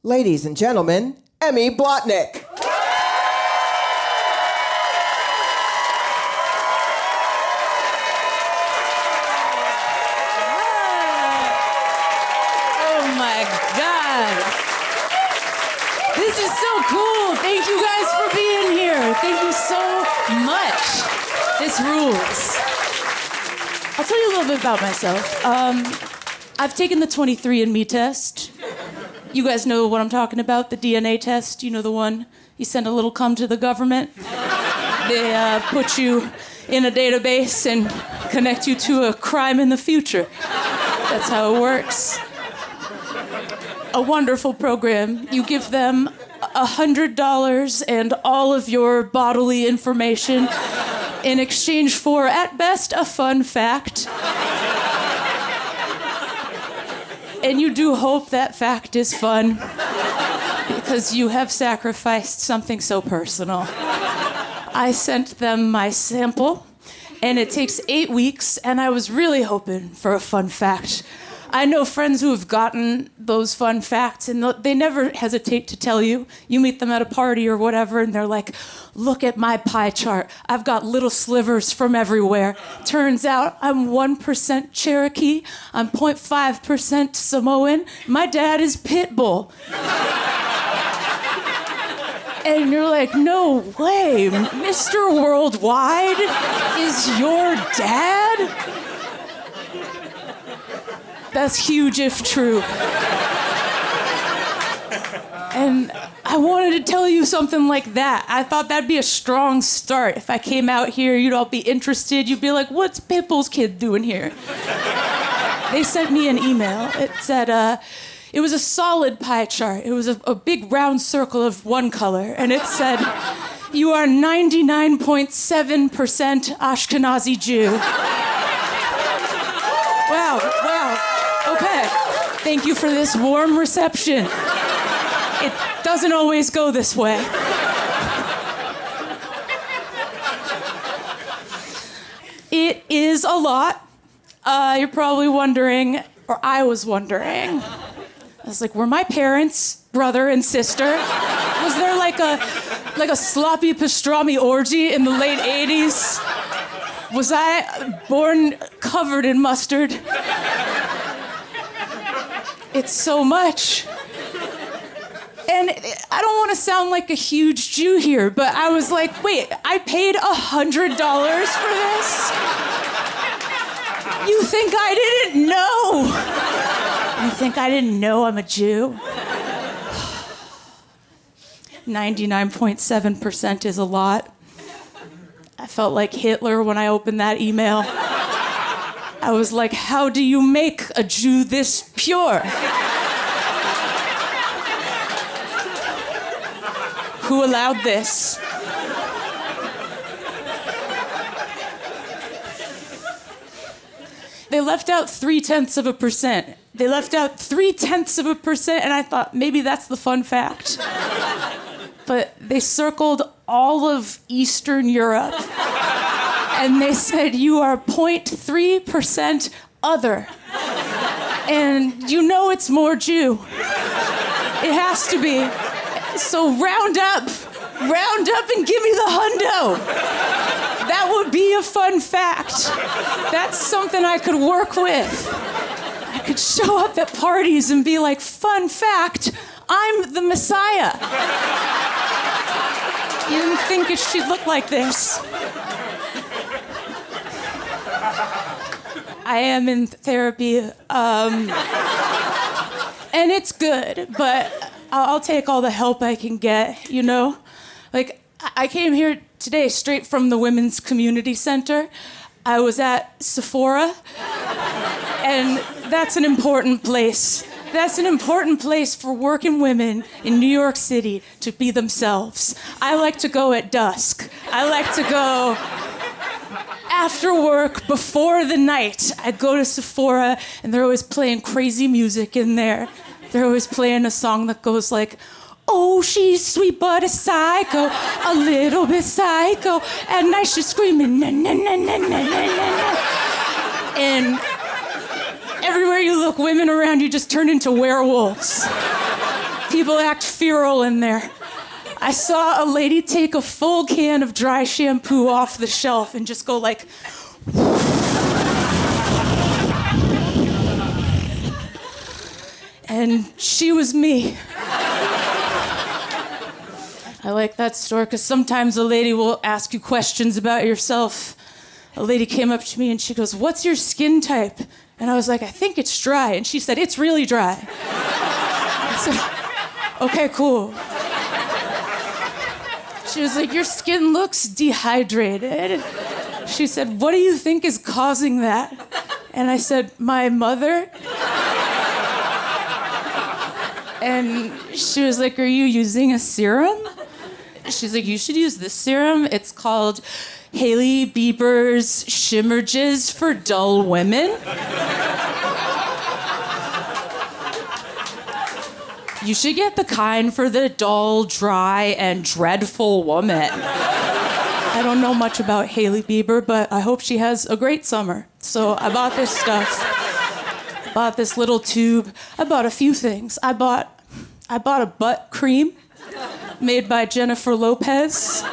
Ladies and gentlemen, Emmy Blotnick. Oh my God. This is so cool. Thank you guys for being here. Thank you so much. This rules. I'll tell you a little bit about myself. I've taken the 23andMe test. You guys know what I'm talking about, the DNA test. You know the one you send a little cum to the government. They put you in a database and connect you to a crime in the future. That's how it works. A wonderful program. You give them $100 and all of your bodily information in exchange for, at best, a fun fact. And you do hope that fact is fun because you have sacrificed something so personal. I sent them my sample, and it takes 8 weeks, and I was really hoping for a fun fact. I know friends who have gotten those fun facts, and they never hesitate to tell you. You meet them at a party or whatever, and they're like, look at my pie chart. I've got little slivers from everywhere. Turns out I'm 1% Cherokee. I'm 0.5% Samoan. My dad is Pitbull. And you're like, no way, Mr. Worldwide is your dad? That's huge if true. And I wanted to tell you something like that. I thought that'd be a strong start. If I came out here, you'd all be interested. You'd be like, what's Pitbull's kid doing here? They sent me an email. It said, it was a solid pie chart. It was a big round circle of one color. And it said, you are 99.7% Ashkenazi Jew. Wow. Okay. Thank you for this warm reception. It doesn't always go this way. It is a lot. You're probably wondering, or I was wondering. I was like, were my parents brother and sister? Was there like a sloppy pastrami orgy in the late 80s? Was I born covered in mustard? It's so much. And I don't want to sound like a huge Jew here, but I was like, wait, I paid $100 for this? You think I didn't know? You think I didn't know I'm a Jew? 99.7% is a lot. I felt like Hitler when I opened that email. I was like, how do you make a Jew this pure? Who allowed this? They left out 0.3%. They left out 0.3%, and I thought maybe that's the fun fact. But they circled all of Eastern Europe. And they said, you are 0.3% other. And you know it's more Jew. It has to be. So round up and give me the hundo. That would be a fun fact. That's something I could work with. I could show up at parties and be like, fun fact, I'm the Messiah. You didn't think it should look like this. I am in therapy, and it's good, but I'll take all the help I can get, you know? Like, I came here today straight from the Women's Community Center. I was at Sephora, and that's an important place. That's an important place for working women in New York City to be themselves. I like to go at dusk. I like to go after work, before the night. I go to Sephora, and they're always playing crazy music in there. They're always playing a song that goes like, oh, she's sweet but a psycho, a little bit psycho. At night she's screaming, na na na na na na na. And everywhere you look, women around you just turn into werewolves. People act feral in there. I saw a lady take a full can of dry shampoo off the shelf and just go like... And she was me. I like that store because sometimes a lady will ask you questions about yourself. A lady came up to me and she goes, "What's your skin type?" And I was like, "I think it's dry." And she said, "It's really dry." I said, "Okay, cool." She was like, "Your skin looks dehydrated." She said, "What do you think is causing that?" And I said, "My mother." And she was like, "Are you using a serum?" She's like, "You should use this serum. It's called Hailey Bieber's Shimmer Jizz for Dull Women." "You should get the kind for the dull, dry, and dreadful woman." I don't know much about Hailey Bieber, but I hope she has a great summer. So I bought this stuff. I bought this little tube. I bought a few things. I bought a butt cream made by Jennifer Lopez.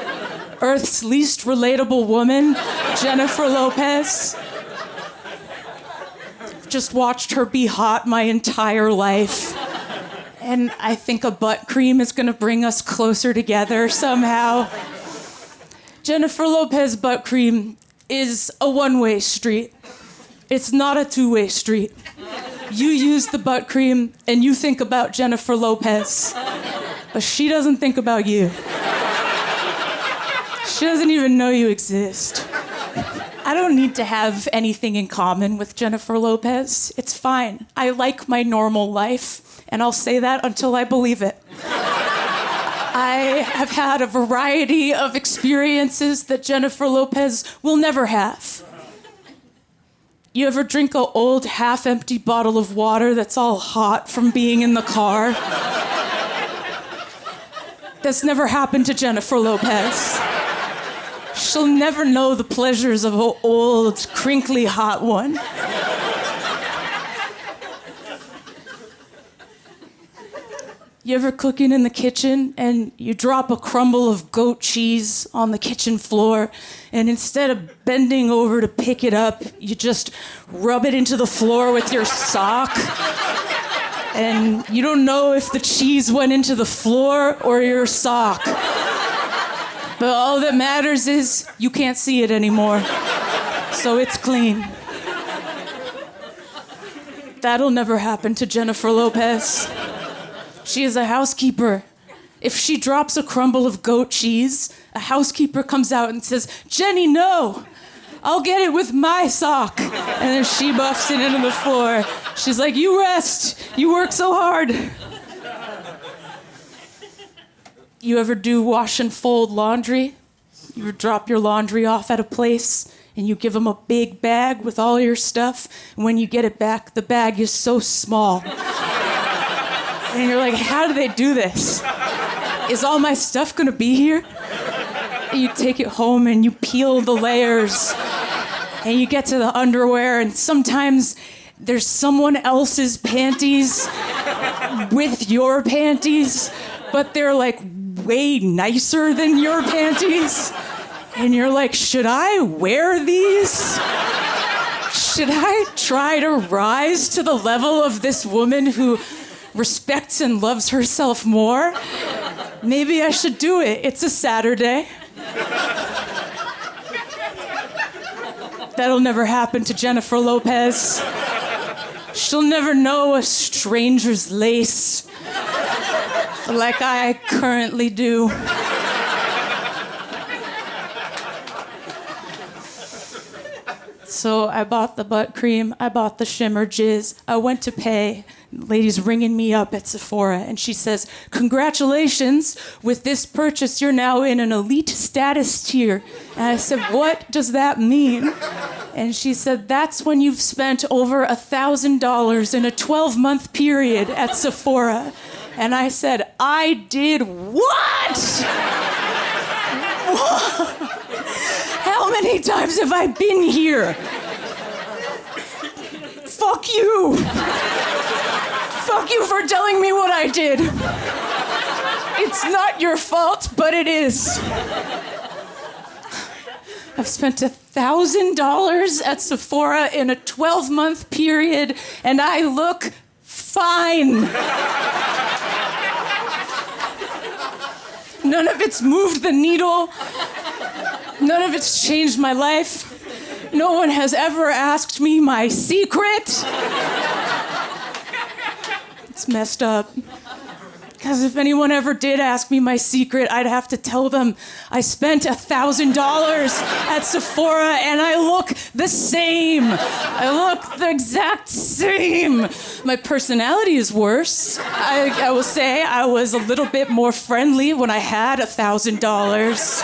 Earth's least relatable woman, Jennifer Lopez. Just watched her be hot my entire life. And I think a butt cream is gonna bring us closer together somehow. Jennifer Lopez butt cream is a one-way street. It's not a two-way street. You use the butt cream and you think about Jennifer Lopez, but she doesn't think about you. She doesn't even know you exist. I don't need to have anything in common with Jennifer Lopez. It's fine. I like my normal life, and I'll say that until I believe it. I have had a variety of experiences that Jennifer Lopez will never have. You ever drink an old half-empty bottle of water that's all hot from being in the car? That's never happened to Jennifer Lopez. She'll never know the pleasures of an old, crinkly, hot one. You ever cooking in the kitchen and you drop a crumble of goat cheese on the kitchen floor, and instead of bending over to pick it up, you just rub it into the floor with your sock? And you don't know if the cheese went into the floor or your sock. But all that matters is you can't see it anymore. So it's clean. That'll never happen to Jennifer Lopez. She is a housekeeper. If she drops a crumble of goat cheese, a housekeeper comes out and says, "Jenny, no, I'll get it with my sock." And then she buffs it into the floor. She's like, "You rest. You work so hard." You ever do wash and fold laundry? You ever drop your laundry off at a place and you give them a big bag with all your stuff, and when you get it back, the bag is so small. And you're like, "How do they do this? Is all my stuff gonna be here?" And you take it home and you peel the layers and you get to the underwear, and sometimes there's someone else's panties with your panties, but they're like way nicer than your panties. And you're like, "Should I wear these? Should I try to rise to the level of this woman who respects and loves herself more? Maybe I should do it. It's a Saturday." That'll never happen to Jennifer Lopez. She'll never know a stranger's lace like I currently do. So I bought the butt cream, I bought the shimmer jizz, I went to pay. The lady's ringing me up at Sephora, and she says, "Congratulations, with this purchase, you're now in an elite status tier." And I said, "What does that mean?" And she said, "That's when you've spent over $1,000 in a 12-month period at Sephora." And I said, "I did what? How many times have I been here? Fuck you. Fuck Thank you for telling me what I did. It's not your fault, but it is. I've spent $1,000 at Sephora in a 12-month period, and I look fine. None of it's moved the needle. None of it's changed my life. No one has ever asked me my secret. It's messed up. Because if anyone ever did ask me my secret, I'd have to tell them I spent $1,000 at Sephora and I look the same. I look the exact same. My personality is worse. I will say I was a little bit more friendly when I had $1,000.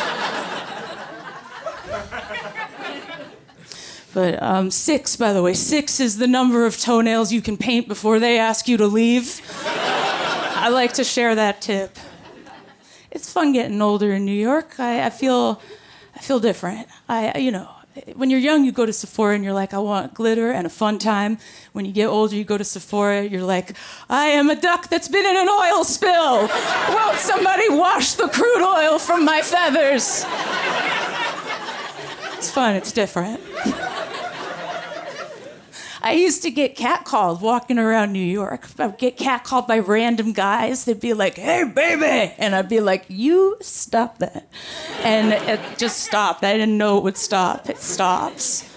But 6, by the way, 6 is the number of toenails you can paint before they ask you to leave. I like to share that tip. It's fun getting older in New York. I feel different. When you're young, you go to Sephora and you're like, I want glitter and a fun time. When you get older, you go to Sephora, you're like, I am a duck that's been in an oil spill. Won't somebody wash the crude oil from my feathers? It's fun, it's different. I used to get catcalled walking around New York. I would get catcalled by random guys. They'd be like, hey, baby. And I'd be like, you stop that. And it just stopped. I didn't know it would stop. It stops.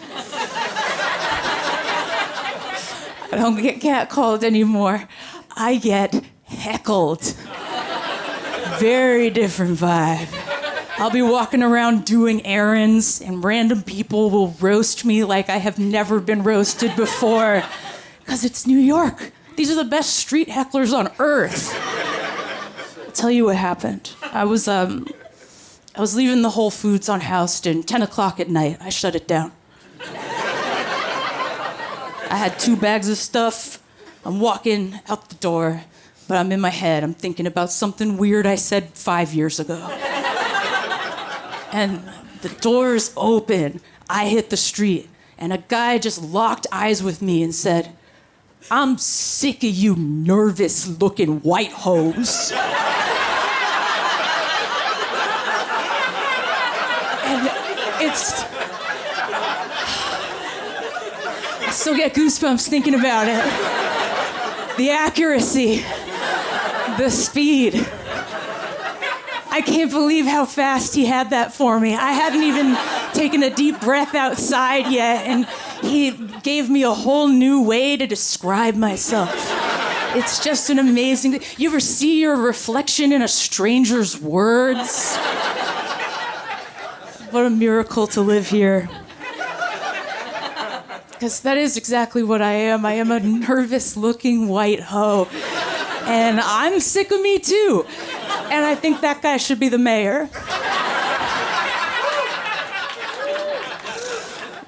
I don't get catcalled anymore. I get heckled. Very different vibe. I'll be walking around doing errands, and random people will roast me like I have never been roasted before. Because it's New York. These are the best street hecklers on earth. I'll tell you what happened. I was leaving the Whole Foods on Houston, 10 o'clock at night. I shut it down. I had 2 bags of stuff. I'm walking out the door, but I'm in my head. I'm thinking about something weird I said 5 years ago. And the door's open. I hit the street, and a guy just locked eyes with me and said, I'm sick of you nervous-looking white hoes. And I still get goosebumps thinking about it. The accuracy, the speed. I can't believe how fast he had that for me. I hadn't even taken a deep breath outside yet, and he gave me a whole new way to describe myself. It's just an amazing... You ever see your reflection in a stranger's words? What a miracle to live here. Because that is exactly what I am. I am a nervous-looking white hoe. And I'm sick of me, too. And I think that guy should be the mayor.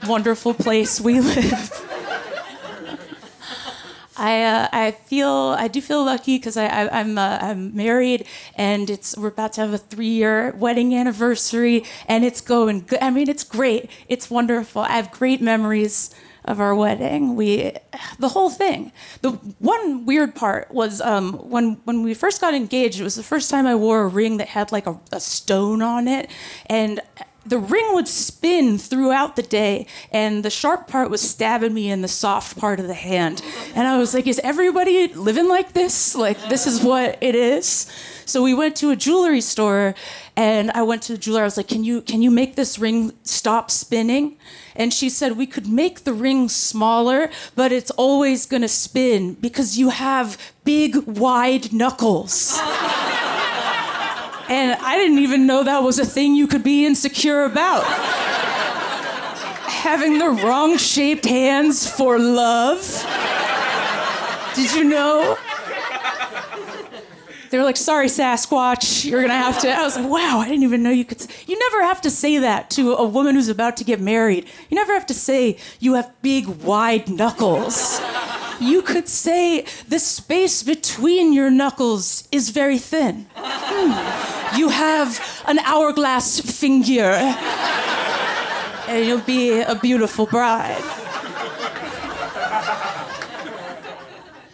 Wonderful place we live. I do feel lucky because I'm married, and we're about to have a 3-year wedding anniversary, and it's going good. I mean, it's great. It's wonderful. I have great memories of our wedding. The whole thing. The one weird part was when we first got engaged, it was the first time I wore a ring that had like a stone on it, and the ring would spin throughout the day, and the sharp part was stabbing me in the soft part of the hand. And I was like, is everybody living like this? Like, this is what it is? So we went to a jewelry store, and I went to the jeweler. I was like, can you make this ring stop spinning? And she said, we could make the ring smaller, but it's always going to spin because you have big, wide knuckles. And I didn't even know that was a thing you could be insecure about. Having the wrong shaped hands for love. Did you know? They were like, sorry, Sasquatch, you're gonna have to. I was like, wow, I didn't even know you could. You never have to say that to a woman who's about to get married. You never have to say you have big, wide knuckles. You could say the space between your knuckles is very thin. You have an hourglass finger, and you'll be a beautiful bride.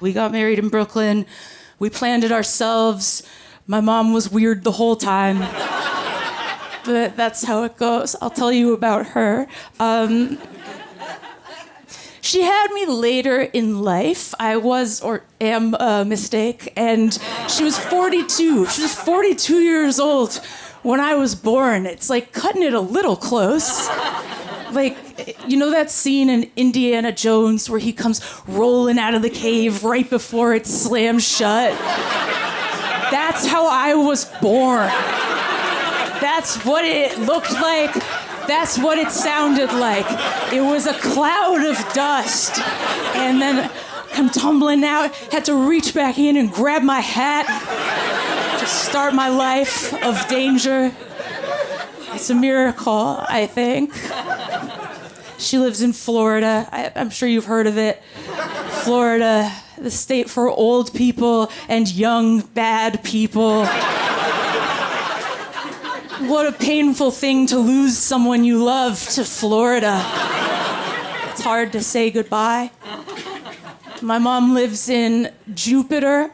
We got married in Brooklyn. We planned it ourselves. My mom was weird the whole time. But that's how it goes. I'll tell you about her. She had me later in life. I was or am a mistake. And she was 42. She was 42 years old when I was born. It's like cutting it a little close. Like, you know that scene in Indiana Jones where he comes rolling out of the cave right before it slams shut? That's how I was born. That's what it looked like. That's what it sounded like. It was a cloud of dust. And then I'm tumbling out, had to reach back in and grab my hat to start my life of danger. It's a miracle, I think. She lives in Florida. I'm sure you've heard of it. Florida, the state for old people and young, bad people. What a painful thing to lose someone you love to Florida. It's hard to say goodbye. My mom lives in Jupiter,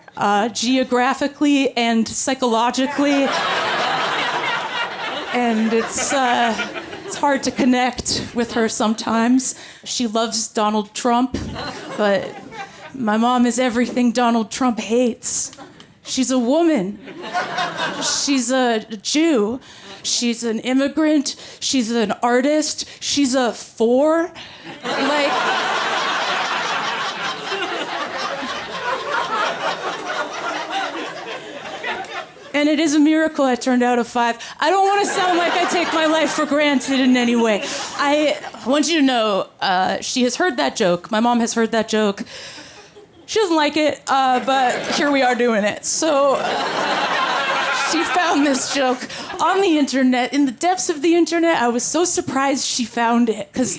geographically and psychologically. And it's hard to connect with her sometimes. She loves Donald Trump, but my mom is everything Donald Trump hates. She's a woman. She's a Jew. She's an immigrant. She's an artist. She's a 4. And it is a miracle I turned out a 5. I don't want to sound like I take my life for granted in any way. I want you to know, she has heard that joke. My mom has heard that joke. She doesn't like it, but here we are doing it. So she found this joke on the internet, in the depths of the internet. I was so surprised she found it, because,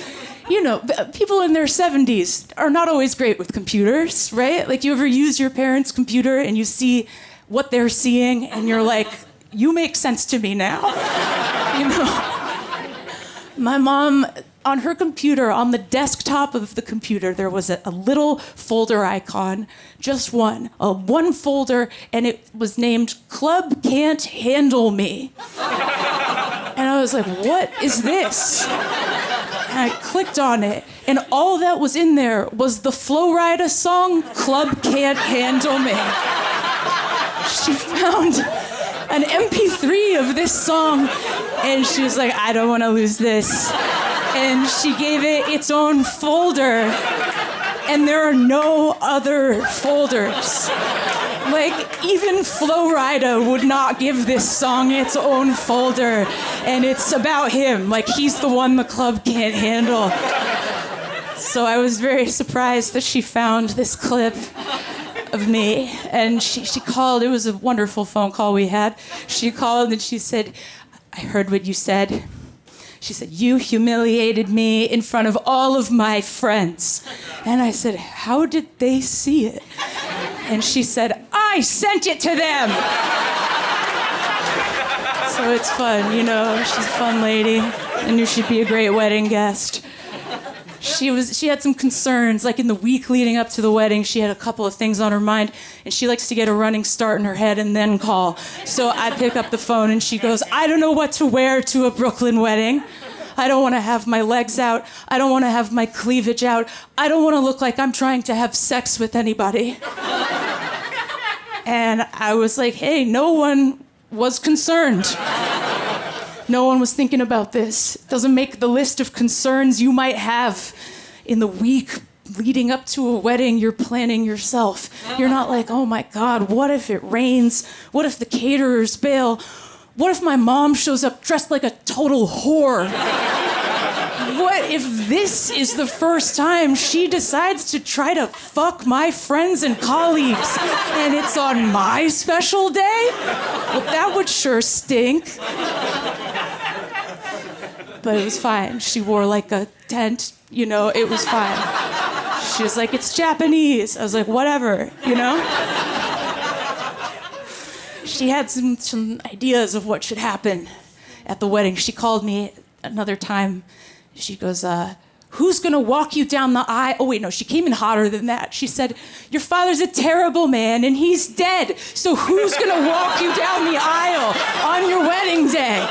you know, people in their 70s are not always great with computers, right? Like, you ever use your parents' computer and you see what they're seeing and you're like, you make sense to me now. You know? My mom, on her computer, on the desktop of the computer, there was a little folder icon, just one folder, and it was named Club Can't Handle Me. And I was like, what is this? And I clicked on it, and all that was in there was the Flo Rida song, Club Can't Handle Me. She found an MP3 of this song, and she was like, I don't want to lose this. And she gave it its own folder, and there are no other folders. Like, even Flo Rida would not give this song its own folder, and it's about him. Like, he's the one the club can't handle. So I was very surprised that she found this clip of me, and she called. It was a wonderful phone call we had. She called and she said, I heard what you said. She said, you humiliated me in front of all of my friends. And I said, how did they see it? And she said, I sent it to them. So it's fun, you know, she's a fun lady. I knew she'd be a great wedding guest. She had some concerns, like in the week leading up to the wedding, she had a couple of things on her mind, and she likes to get a running start in her head and then call. So I pick up the phone and she goes, I don't know what to wear to a Brooklyn wedding. I don't want to have my legs out. I don't want to have my cleavage out. I don't want to look like I'm trying to have sex with anybody. And I was like, hey, no one was concerned. No one was thinking about this. It doesn't make the list of concerns you might have in the week leading up to a wedding you're planning yourself. You're not like, oh my God, what if it rains? What if the caterers bail? What if my mom shows up dressed like a total whore? What if this is the first time she decides to try to fuck my friends and colleagues and it's on my special day? Well, that would sure stink. But it was fine. She wore like a tent, you know, it was fine. She was like, it's Japanese. I was like, whatever, you know? She had some ideas of what should happen at the wedding. She called me another time. She goes, who's gonna walk you down the aisle? Oh wait, no, she came in hotter than that. She said, your father's a terrible man and he's dead. So who's gonna walk you down the aisle on your wedding day?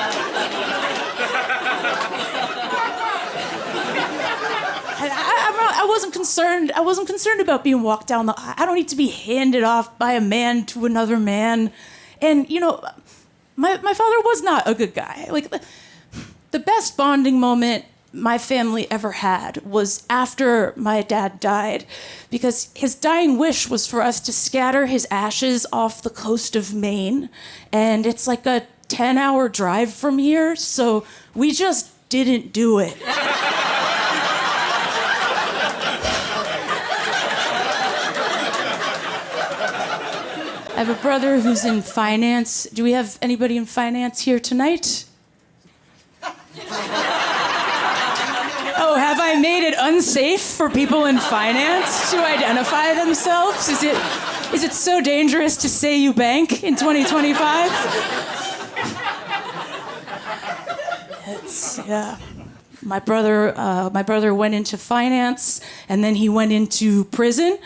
I wasn't concerned. I wasn't concerned about being walked down the aisle. I don't need to be handed off by a man to another man. And, you know, my father was not a good guy. Like, the best bonding moment my family ever had was after my dad died, because his dying wish was for us to scatter his ashes off the coast of Maine. And it's like a 10-hour drive from here, so we just didn't do it. I have a brother who's in finance. Do we have anybody in finance here tonight? Oh, have I made it unsafe for people in finance to identify themselves? Is it so dangerous to say you bank in 2025? Yeah. My brother went into finance, and then he went into prison,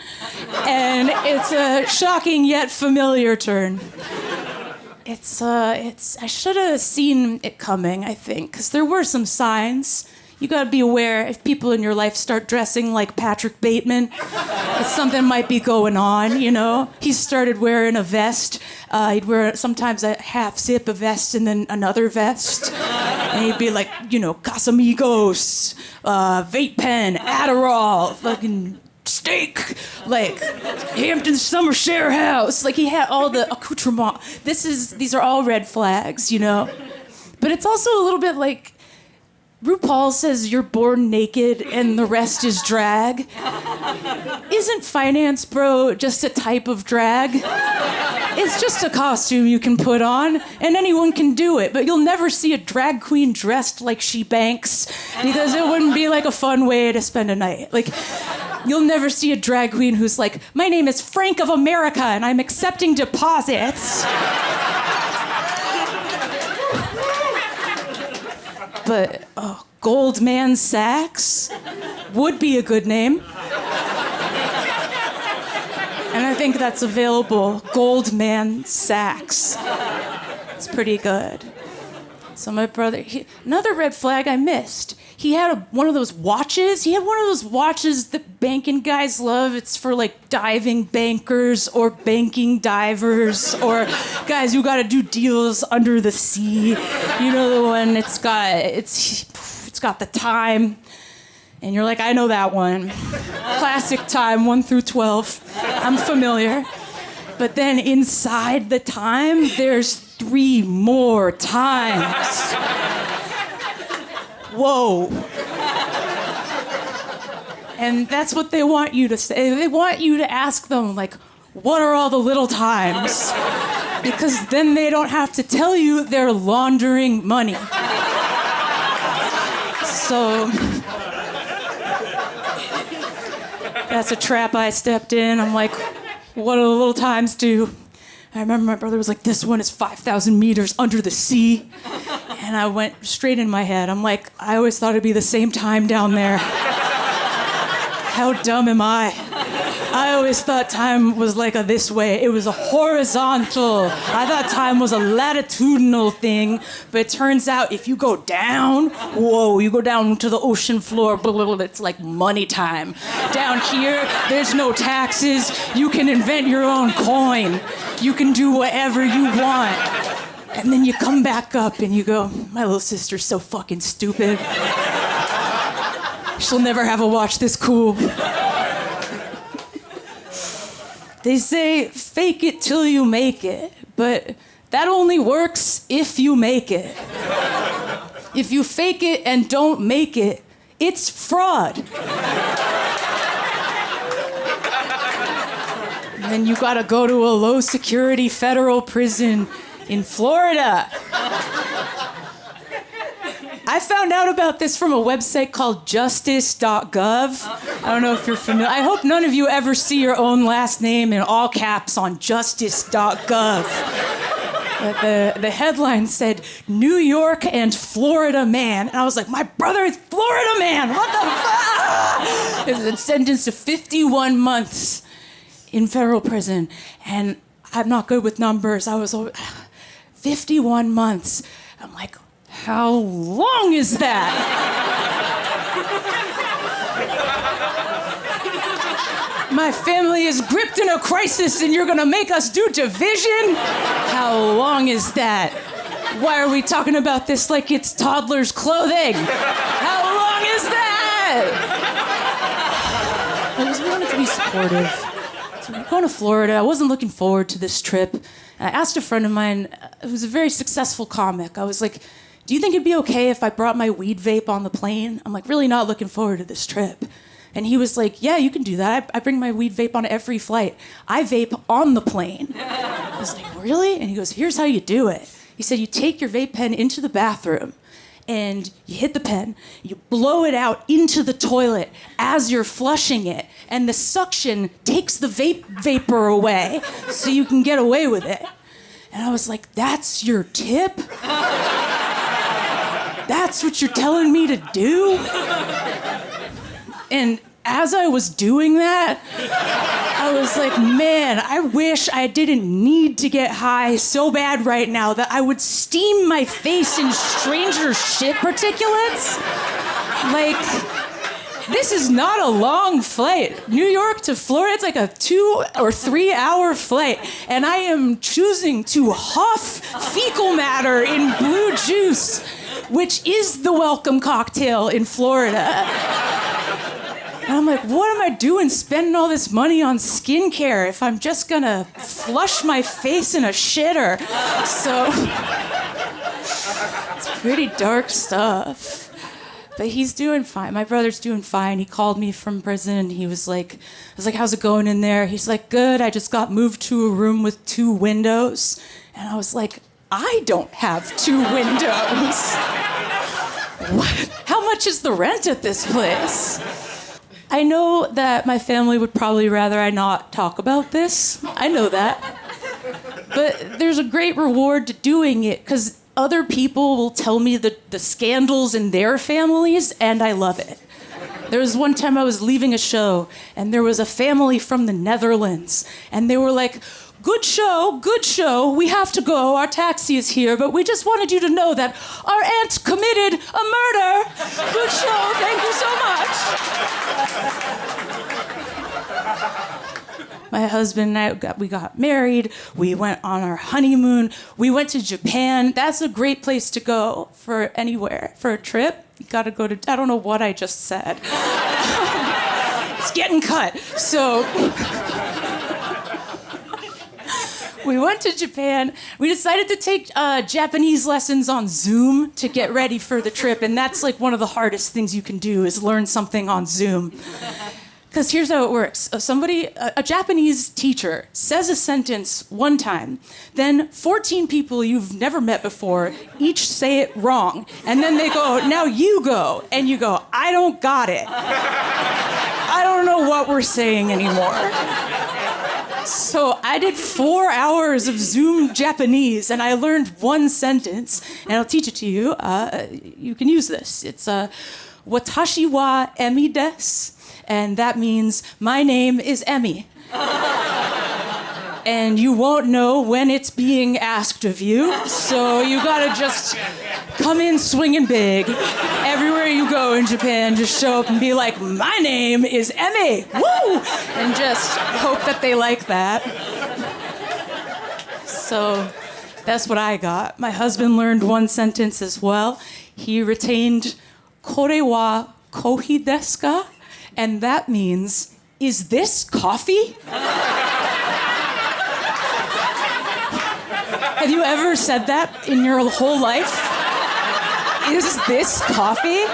and it's a shocking yet familiar turn. I should have seen it coming, I think, because there were some signs. You gotta be aware if people in your life start dressing like Patrick Bateman, that something might be going on, you know? He started wearing a vest. He'd wear sometimes a half zip, a vest, and then another vest. And he'd be like, you know, Casamigos, vape pen, Adderall, fucking steak, like Hampton Summer Share House. Like, he had all the accoutrement. These are all red flags, you know? But it's also a little bit like, RuPaul says you're born naked and the rest is drag. Isn't finance, bro, just a type of drag? It's just a costume you can put on, and anyone can do it, but you'll never see a drag queen dressed like she banks, because it wouldn't be like a fun way to spend a night. Like, you'll never see a drag queen who's like, my name is Frank of America and I'm accepting deposits. But Goldman Sachs would be a good name. And I think that's available. Goldman Sachs. It's pretty good. So my brother, another red flag I missed. He had one of those watches. He had one of those watches that banking guys love. It's for like diving bankers or banking divers or guys who got to do deals under the sea. You know the one. It's got the time, and you're like, I know that one. Classic time, 1 through 12. I'm familiar. But then inside the time, there's 3 more times. Whoa. And that's what they want you to say. They want you to ask them, like, what are all the little times? Because then they don't have to tell you they're laundering money. So that's a trap I stepped in. I'm like, what do the little times do? I remember my brother was like, this one is 5,000 meters under the sea. And I went straight in my head. I'm like, I always thought it'd be the same time down there. How dumb am I? I always thought time was like a this way. It was a horizontal. I thought time was a latitudinal thing, but it turns out if you go down, whoa, you go down to the ocean floor, blah, blah, blah, it's like money time. Down here, there's no taxes. You can invent your own coin. You can do whatever you want. And then you come back up and you go, my little sister's so fucking stupid. She'll never have a watch this cool. They say, fake it till you make it, but that only works if you make it. If you fake it and don't make it, it's fraud. And then you gotta go to a low-security federal prison in Florida. I found out about this from a website called justice.gov. I don't know if you're familiar. I hope none of you ever see your own last name in all caps on justice.gov. But the headline said, New York and Florida man. And I was like, my brother is Florida man. What the fuck? It's sentenced to 51 months in federal prison. And I'm not good with numbers. I was 51 months. I'm like, how long is that? My family is gripped in a crisis and you're gonna make us do division? How long is that? Why are we talking about this like it's toddler's clothing? How long is that? We wanted to be supportive. So we're going to Florida. I wasn't looking forward to this trip. And I asked a friend of mine who's a very successful comic. I was like, do you think it'd be okay if I brought my weed vape on the plane? I'm like, really not looking forward to this trip. And he was like, yeah, you can do that. I bring my weed vape on every flight. I vape on the plane. I was like, really? And he goes, here's how you do it. He said, you take your vape pen into the bathroom and you hit the pen, you blow it out into the toilet as you're flushing it, and the suction takes the vapor away so you can get away with it. And I was like, that's your tip? That's what you're telling me to do? And as I was doing that, I was like, man, I wish I didn't need to get high so bad right now that I would steam my face in stranger shit particulates. Like, this is not a long flight. New York to Florida, it's like a 2 or 3 hour flight. And I am choosing to huff fecal matter in blue juice, which is the welcome cocktail in Florida. And I'm like, what am I doing spending all this money on skincare if I'm just gonna flush my face in a shitter? So, it's pretty dark stuff. But he's doing fine. My brother's doing fine. He called me from prison. He was like, I was like, how's it going in there? He's like, good. I just got moved to a room with 2 windows. And I was like, I don't have 2 windows. What? How much is the rent at this place? I know that my family would probably rather I not talk about this. I know that. But there's a great reward to doing it because other people will tell me the scandals in their families, and I love it. There was one time I was leaving a show, and there was a family from the Netherlands, and they were like, good show, we have to go, our taxi is here, but we just wanted you to know that our aunt committed a murder. Good show, thank you so much. My husband and I, we got married, we went on our honeymoon, we went to Japan. That's a great place to go for anywhere, for a trip. You gotta go to, I don't know what I just said. It's getting cut, so... We went to Japan. We decided to take Japanese lessons on Zoom to get ready for the trip, and that's like one of the hardest things you can do is learn something on Zoom. Because here's how it works. A Japanese teacher says a sentence one time, then 14 people you've never met before each say it wrong, and then they go, now you go, and you go, I don't got it. I don't know what we're saying anymore. So I did 4 hours of Zoom Japanese, and I learned one sentence, and I'll teach it to you. You can use this. It's watashi wa Emmy desu, and that means my name is Emmy. And you won't know when it's being asked of you, so you gotta just come in swinging big. Everywhere you go in Japan, just show up and be like, my name is Emmy, woo! And just hope that they like that. So that's what I got. My husband learned one sentence as well. He retained kore wa kohi desu ka? And that means, is this coffee? Have you ever said that in your whole life? Is this coffee?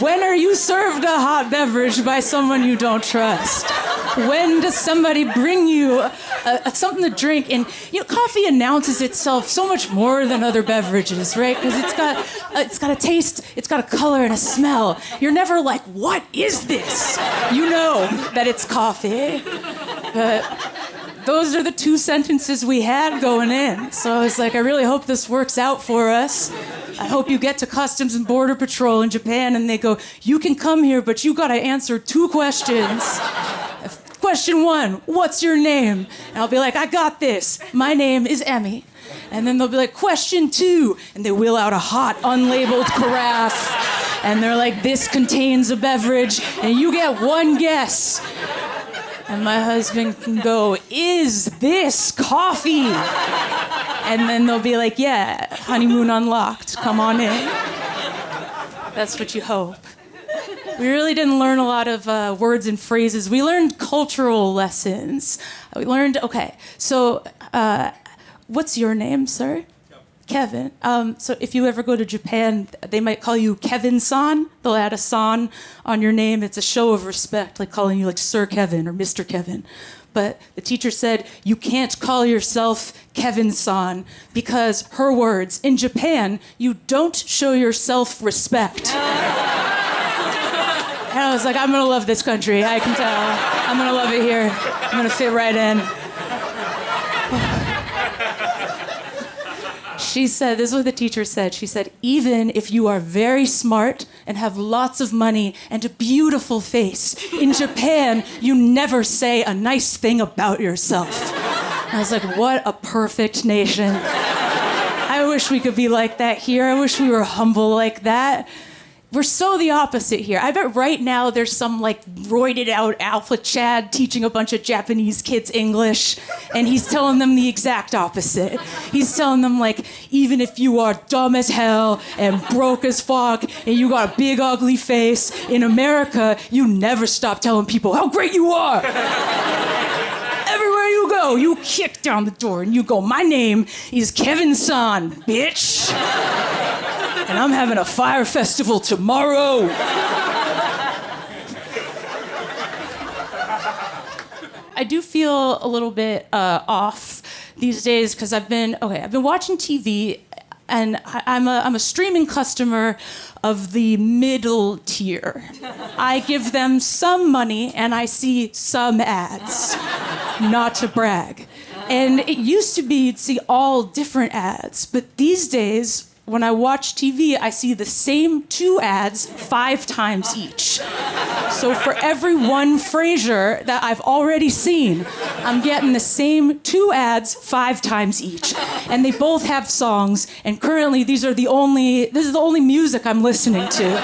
When are you served a hot beverage by someone you don't trust? When does somebody bring you something to drink? And coffee announces itself so much more than other beverages, right? Because it's got a taste, it's got a color and a smell. You're never like, what is this? You know that it's coffee. But those are the two sentences we had going in. So I was like, I really hope this works out for us. I hope you get to Customs and Border Patrol in Japan and they go, you can come here, but you gotta answer 2 questions. Question 1, what's your name? And I'll be like, I got this. My name is Emmy. And then they'll be like, question 2. And they wheel out a hot, unlabeled carafe. And they're like, this contains a beverage, and you get 1 guess. And my husband can go, is this coffee? And then they'll be like, yeah, honeymoon unlocked. Come on in. That's what you hope. We really didn't learn a lot of words and phrases. We learned cultural lessons. We learned, okay, so what's your name, sir? Kevin. So if you ever go to Japan, they might call you Kevin-san. They'll add a san on your name. It's a show of respect, like calling you like Sir Kevin or Mr. Kevin. But the teacher said, you can't call yourself Kevin-san because, her words, in Japan, you don't show yourself respect. And I was like, I'm gonna love this country, I can tell. I'm gonna love it here. I'm gonna fit right in. She said, this is what the teacher said. She said, even if you are very smart and have lots of money and a beautiful face, in Japan, you never say a nice thing about yourself. And I was like, what a perfect nation. I wish we could be like that here. I wish we were humble like that. We're so the opposite here. I bet right now there's some like roided out alpha Chad teaching a bunch of Japanese kids English, and he's telling them the exact opposite. He's telling them like, even if you are dumb as hell and broke as fuck and you got a big ugly face, in America, you never stop telling people how great you are. Everywhere you go, you kick down the door and you go, my name is Kevin-san, bitch. And I'm having a fire festival tomorrow. I do feel a little bit off these days because I've been watching TV, and I'm a streaming customer of the middle tier. I give them some money and I see some ads, not to brag. And it used to be you'd see all different ads, but these days, when I watch TV, I see the same 2 ads 5 times each. So for every one Frasier that I've already seen, I'm getting the same 2 ads 5 times each. And they both have songs, and currently this is the only music I'm listening to.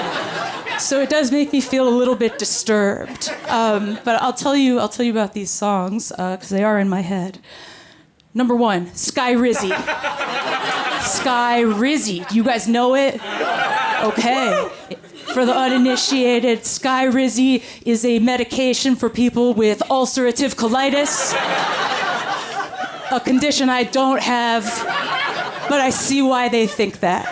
So it does make me feel a little bit disturbed. But I'll tell you about these songs, because they are in my head. Number 1, Sky Rizzy. Sky Rizzy. Do you guys know it? Okay. For the uninitiated, Sky Rizzy is a medication for people with ulcerative colitis. A condition I don't have, but I see why they think that.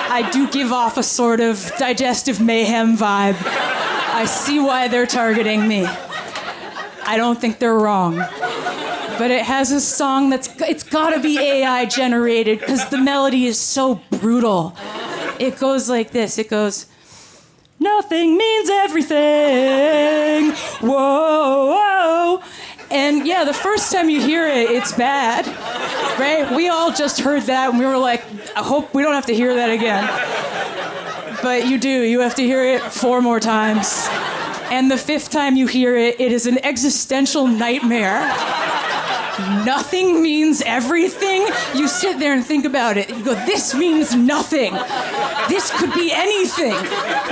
I do give off a sort of digestive mayhem vibe. I see why they're targeting me. I don't think they're wrong. But it has a song it's gotta be AI generated because the melody is so brutal. It goes like this, it goes, nothing means everything, whoa, whoa. And yeah, the first time you hear it, it's bad, right? We all just heard that and we were like, I hope we don't have to hear that again. But you do, you have to hear it 4 more times. And the 5th time you hear it, it is an existential nightmare. Nothing means everything. You sit there and think about it. You go, this means nothing. This could be anything.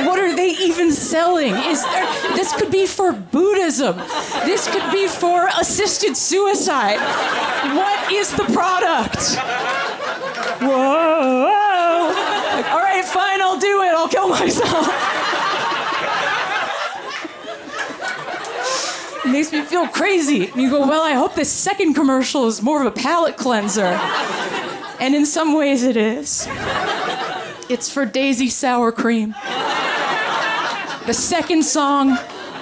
What are they even selling? This could be for Buddhism. This could be for assisted suicide. What is the product? Whoa. Like, all right, fine, I'll do it. I'll kill myself. It makes me feel crazy. And you go, well, I hope this second commercial is more of a palate cleanser. And in some ways it is. It's for Daisy Sour Cream. The second song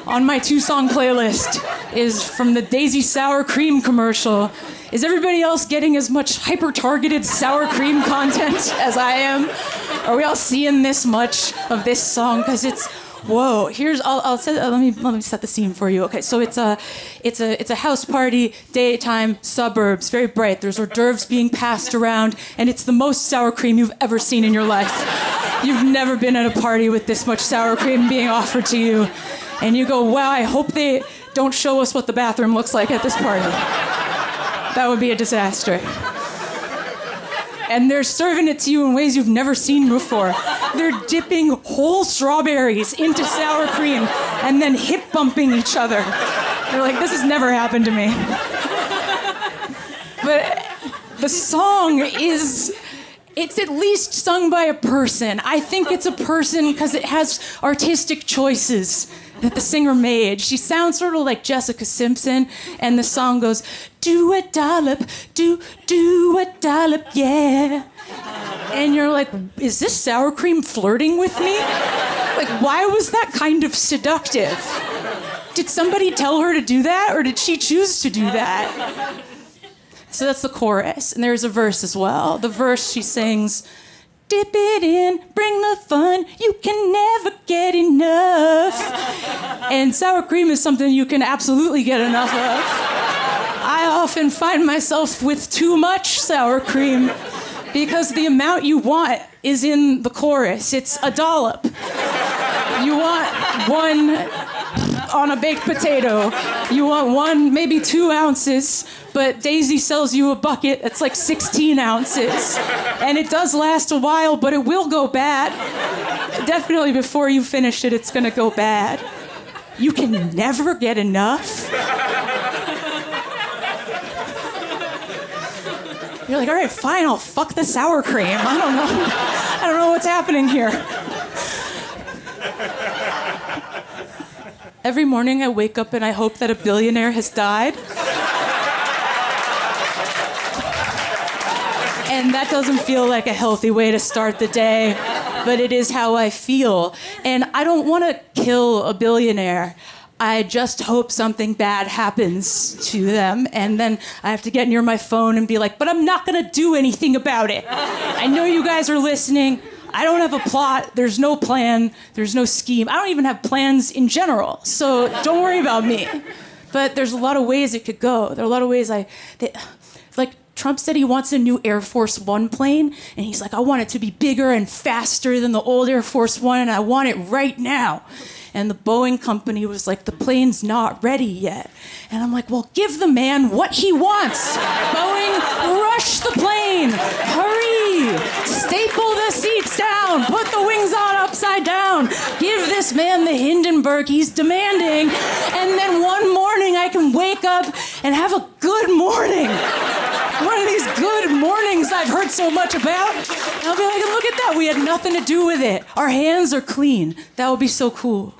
on my 2-song playlist is from the Daisy Sour Cream commercial. Is everybody else getting as much hyper-targeted sour cream content as I am? Are we all seeing this much of this song? Because it's Whoa, I'll set, let me set the scene for you. Okay, so it's a house party, daytime, suburbs, very bright. There's hors d'oeuvres being passed around, and it's the most sour cream you've ever seen in your life. You've never been at a party with this much sour cream being offered to you. And you go, wow, I hope they don't show us what the bathroom looks like at this party. That would be a disaster. And they're serving it to you in ways you've never seen before. They're dipping whole strawberries into sour cream and then hip bumping each other. They're like, this has never happened to me. But the song it's at least sung by a person. I think it's a person because it has artistic choices that the singer made. She sounds sort of like Jessica Simpson, and the song goes, do a dollop, do a dollop, yeah. And you're like, is this sour cream flirting with me? Like, why was that kind of seductive? Did somebody tell her to do that, or did she choose to do that? So that's the chorus, and there's a verse as well. The verse, she sings, dip it in, bring the fun, you can never get enough. And sour cream is something you can absolutely get enough of. I often find myself with too much sour cream because the amount you want is in the chorus. It's a dollop. You want one on a baked potato. You want one, maybe 2 ounces, but Daisy sells you a bucket that's like 16 ounces. And it does last a while, but it will go bad. Definitely before you finish it, it's gonna go bad. You can never get enough. You're like, all right, fine, I'll fuck the sour cream. I don't know what's happening here. Every morning I wake up and I hope that a billionaire has died. And that doesn't feel like a healthy way to start the day, but it is how I feel. And I don't want to kill a billionaire. I just hope something bad happens to them, and then I have to get near my phone and be like, but I'm not gonna do anything about it. I know you guys are listening. I don't have a plot, there's no plan, there's no scheme. I don't even have plans in general, so don't worry about me. But there's a lot of ways it could go. There are a lot of ways like Trump said he wants a new Air Force One plane, and he's like, I want it to be bigger and faster than the old Air Force One, and I want it right now. And the Boeing company was like, the plane's not ready yet. And I'm like, well, give the man what he wants. Boeing, rush the plane. Hurry. Staple the seats down. Put the wings on upside down. Give this man the Hindenburg he's demanding. And then one morning I can wake up and have a good morning. One of these good mornings I've heard so much about. And I'll be like, look at that. We had nothing to do with it. Our hands are clean. That would be so cool.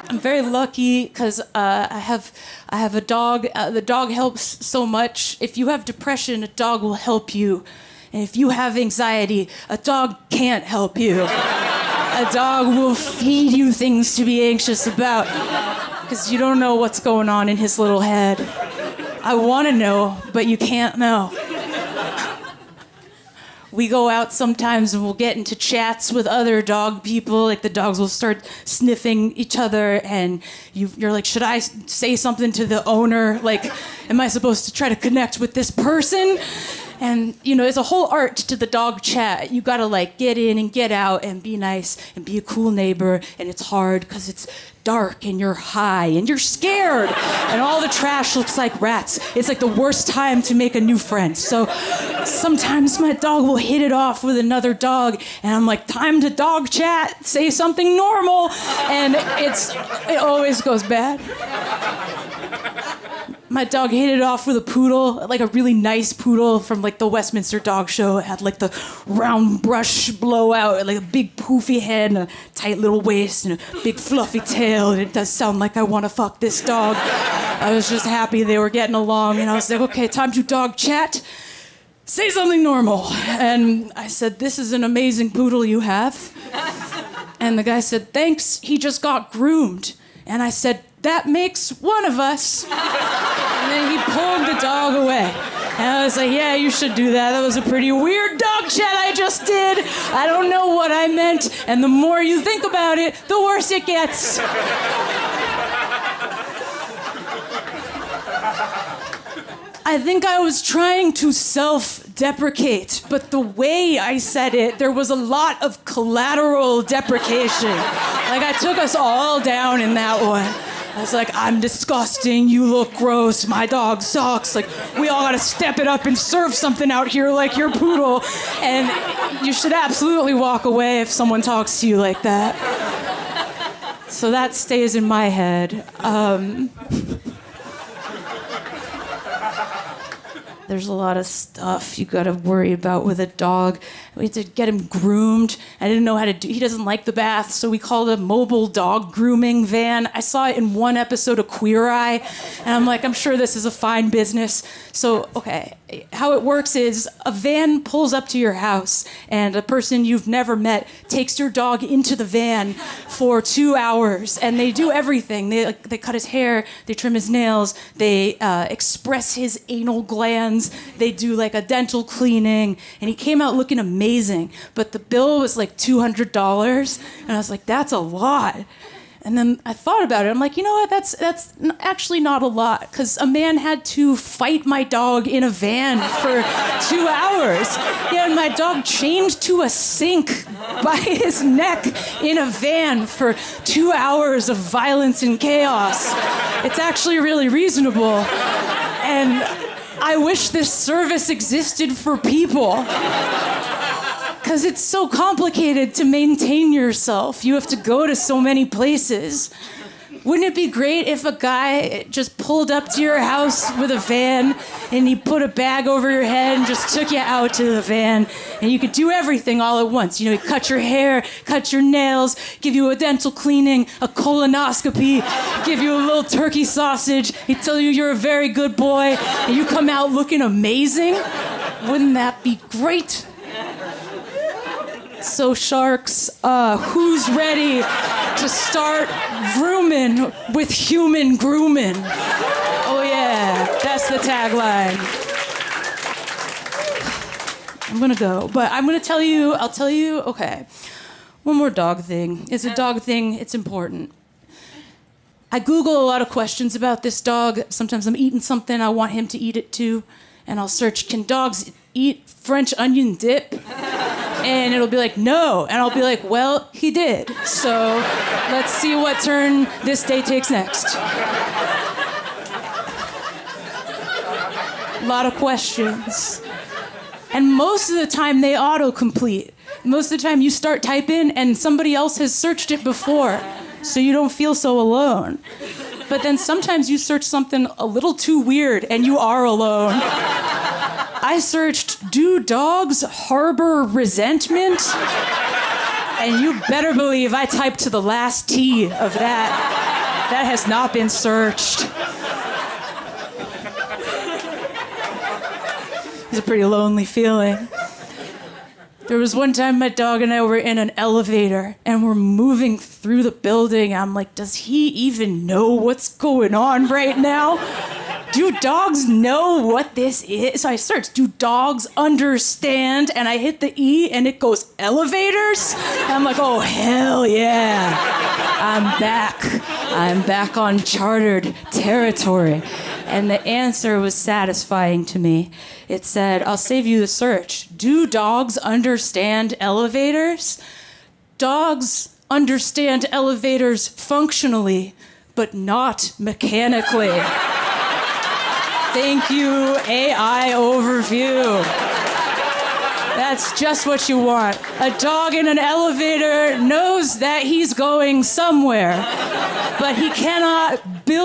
I'm very lucky because I have a dog. The dog helps so much. If you have depression, a dog will help you. And if you have anxiety, a dog can't help you. A dog will feed you things to be anxious about because you don't know what's going on in his little head. I want to know, but you can't know. We go out sometimes and we'll get into chats with other dog people. Like the dogs will start sniffing each other, and you're like, should I say something to the owner? Like, am I supposed to try to connect with this person? And, you know, it's a whole art to the dog chat. You gotta, like, get in and get out and be nice and be a cool neighbor. And it's hard because it's dark and you're high and you're scared. And all the trash looks like rats. It's like the worst time to make a new friend. So sometimes my dog will hit it off with another dog. And I'm like, time to dog chat. Say something normal. And it always goes bad. My dog hit it off with a poodle, like a really nice poodle from like the Westminster Dog Show. It had like the round brush blowout, like a big poofy head and a tight little waist and a big fluffy tail. And it does sound like I want to fuck this dog. I was just happy they were getting along, and I was like, okay, time to dog chat. Say something normal. And I said, this is an amazing poodle you have. And the guy said, thanks, he just got groomed. And I said, that makes one of us. And then he pulled the dog away. And I was like, yeah, you should do that. That was a pretty weird dog chat I just did. I don't know what I meant. And the more you think about it, the worse it gets. I think I was trying to self-deprecate, but the way I said it, there was a lot of collateral deprecation. Like, I took us all down in that one. I was like, I'm disgusting, you look gross, my dog sucks. Like, we all gotta step it up and serve something out here like your poodle. And you should absolutely walk away if someone talks to you like that. So that stays in my head. There's a lot of stuff you gotta worry about with a dog. We had to get him groomed. I didn't know how to do. He doesn't like the bath, so we called a mobile dog grooming van. I saw it in one episode of Queer Eye, and I'm like, I'm sure this is a fine business. So, okay, how it works is a van pulls up to your house, and a person you've never met takes your dog into the van for 2 hours, and they do everything. They cut his hair, they trim his nails, they express his anal glands, they do like a dental cleaning, and he came out looking amazing, but the bill was like $200, and I was like, that's a lot. And then I thought about it. I'm like, you know what? That's actually not a lot, because a man had to fight my dog in a van for 2 hours. He had my dog chained to a sink by his neck in a van for 2 hours of violence and chaos. It's actually really reasonable. And I wish this service existed for people. Because it's so complicated to maintain yourself. You have to go to so many places. Wouldn't it be great if a guy just pulled up to your house with a van and he put a bag over your head and just took you out to the van and you could do everything all at once? You know, he'd cut your hair, cut your nails, give you a dental cleaning, a colonoscopy, give you a little turkey sausage. He'd tell you you're a very good boy and you come out looking amazing. Wouldn't that be great? So sharks, who's ready to start grooming with human grooming? Oh yeah, that's the tagline. I'm gonna go, but I'll tell you, okay, one more dog thing. It's a dog thing, it's important. I Google a lot of questions about this dog. Sometimes I'm eating something, I want him to eat it too, and I'll search, can dogs eat French onion dip? And it'll be like, no. And I'll be like, well, he did. So let's see what turn this day takes next. A lot of questions. And most of the time they autocomplete. Most of the time you start typing and somebody else has searched it before, so you don't feel so alone. But then sometimes you search something a little too weird and you are alone. I searched, do dogs harbor resentment? And you better believe I typed to the last T of that. That has not been searched. It's a pretty lonely feeling. There was one time my dog and I were in an elevator and we're moving through the building. I'm like, does he even know what's going on right now? Do dogs know what this is? So I searched, do dogs understand? And I hit the E and it goes elevators. And I'm like, oh, hell yeah. I'm back. I'm back on chartered territory. And the answer was satisfying to me. It said, I'll save you the search. Do dogs understand elevators? Dogs understand elevators functionally, but not mechanically. Thank you, AI overview. That's just what you want. A dog in an elevator knows that he's going somewhere, but he cannot build